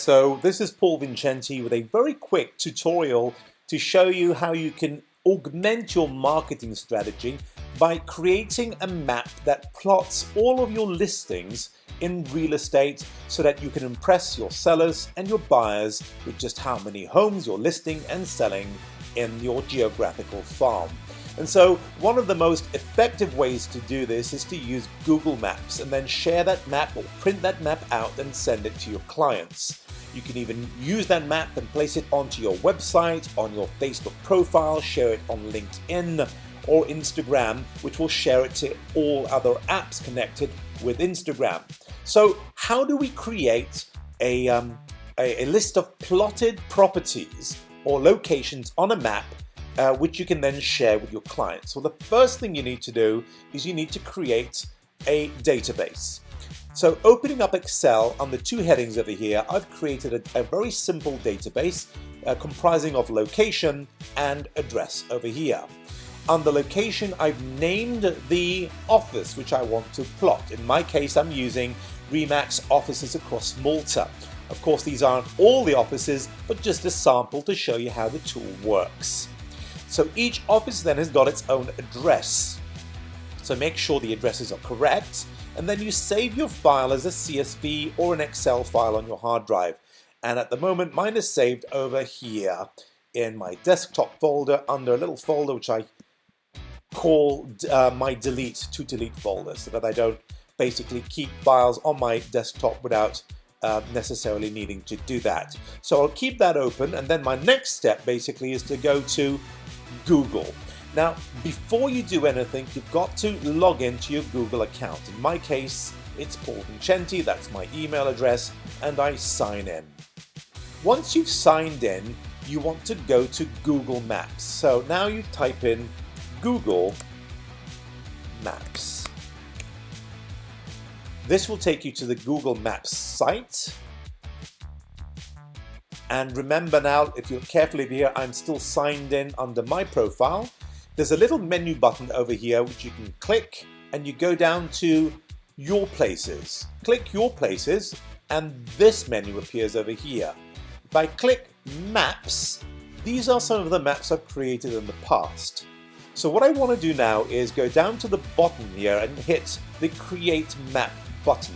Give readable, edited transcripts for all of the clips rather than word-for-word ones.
so this is Paul Vincenti with a very quick tutorial to show you how you can augment your marketing strategy by creating a map that plots all of your listings in real estate so that you can impress your sellers and your buyers with just how many homes you're listing and selling in your geographical farm. And so one of the most effective ways to do this is to use Google Maps and then share that map or print that map out and send it to your clients. You can even use that map and place it onto your website, on your Facebook profile, share it on LinkedIn or Instagram, which will share it to all other apps connected with Instagram. So how do we create a list of plotted properties or locations on a map which you can then share with your clients? Well, the first thing you need to do is you need to create a database. So opening up Excel on the two headings over here, I've created a very simple database comprising of location and address over here. On the location, I've named the office which I want to plot. In my case, I'm using Remax offices across Malta. Of course, these aren't all the offices, but just a sample to show you how the tool works. So each office then has got its own address. So make sure the addresses are correct, and then you save your file as a CSV or an Excel file on your hard drive. And at the moment, mine is saved over here in my desktop folder under a little folder which I call my delete folder, so that I don't basically keep files on my desktop without necessarily needing to do that. So I'll keep that open, and then my next step basically is to go to Google. Now, before you do anything, you've got to log into your Google account. In my case, it's Paul Vincenti, that's my email address, and I sign in. Once you've signed in, you want to go to Google Maps. So now you type in Google Maps. This will take you to the Google Maps site. And remember now, if you're carefully here, I'm still signed in under my profile. There's a little menu button over here which you can click, and you go down to Your Places. Click Your Places, and this menu appears over here. If I click Maps, these are some of the maps I've created in the past. So what I want to do now is go down to the bottom here and hit the Create Map button.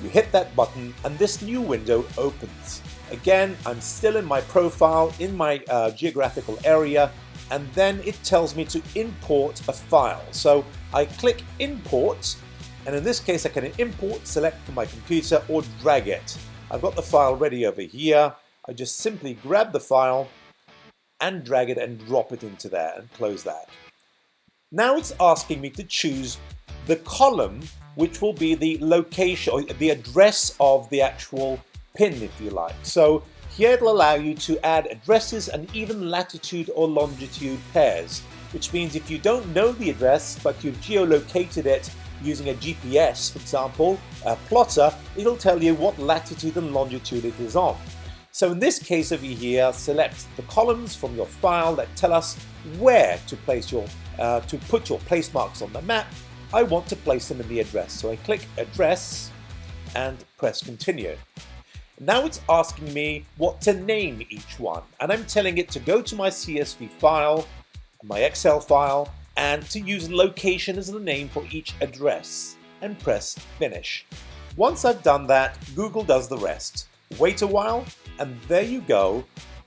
You hit that button and this new window opens. Again, I'm still in my profile, in my geographical area, and then it tells me to import a file. So I click Import, and in this case I can import, select from my computer, or drag it. I've got the file ready over here. I just simply grab the file and drag it and drop it into there and close that. Now it's asking me to choose the column which will be the location or the address of the actual pin, if you like. So here it'll allow you to add addresses and even latitude or longitude pairs, which means if you don't know the address but you've geolocated it using a GPS, for example, a plotter, it'll tell you what latitude and longitude it is on. So in this case over here, select the columns from your file that tell us where to place your to put your place marks on the map. I want to place them in the address, so I click Address and press Continue. Now it's asking me what to name each one, and I'm telling it to go to my CSV file, my Excel file, and to use location as the name for each address, and press Finish. Once I've done that, Google does the rest. Wait a while, and there you go.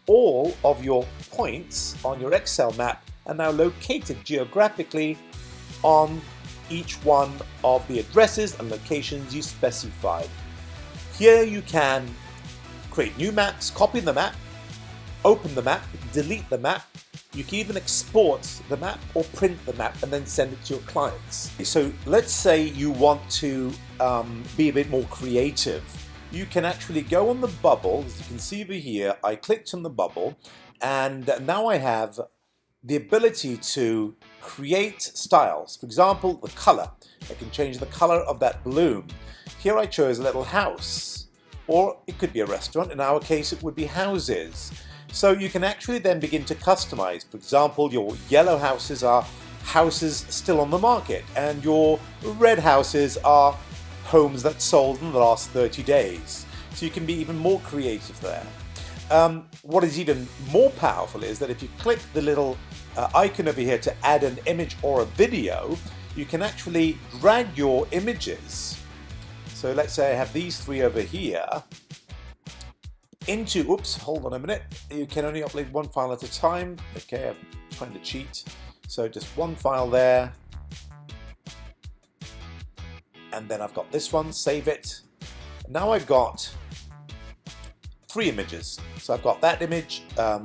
All of your points on your Excel map are now located geographically on each one of the addresses and locations you specified. Here you can create new maps, copy the map, open the map, delete the map. You can even export the map or print the map and then send it to your clients. So let's say you want to be a bit more creative. You can actually go on the bubble. As you can see over here, I clicked on the bubble, and now I have the ability to create styles. For example, the color. I can change the color of that balloon. Here I chose a little house, or it could be a restaurant. In our case, it would be houses. So you can actually then begin to customize. For example, your yellow houses are houses still on the market, and your red houses are homes that sold in the last 30 days. So you can be even more creative there. What is even more powerful is that if you click the little icon over here to add an image or a video, you can actually drag your images. So let's say I have these three over here into, oops, hold on a minute, you can only upload one file at a time. Okay, I'm trying to cheat. So just one file there. And then I've got this one, save it. Now I've got 3 images. So I've got that image, a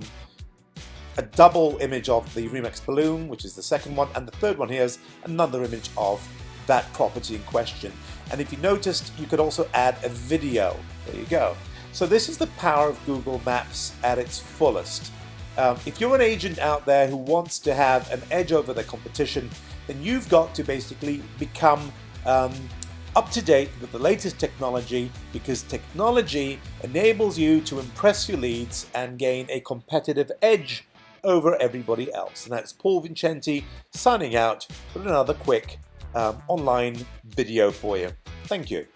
double image of the Remix balloon, which is the second one, and the third one here is another image of that property in question. And if you noticed, you could also add a video. There you go. So this is the power of Google Maps at its fullest. If you're an agent out there who wants to have an edge over the competition, then you've got to basically become up to date with the latest technology, because technology enables you to impress your leads and gain a competitive edge over everybody else. And that's Paul Vincenti signing out with another quick online video for you. Thank you.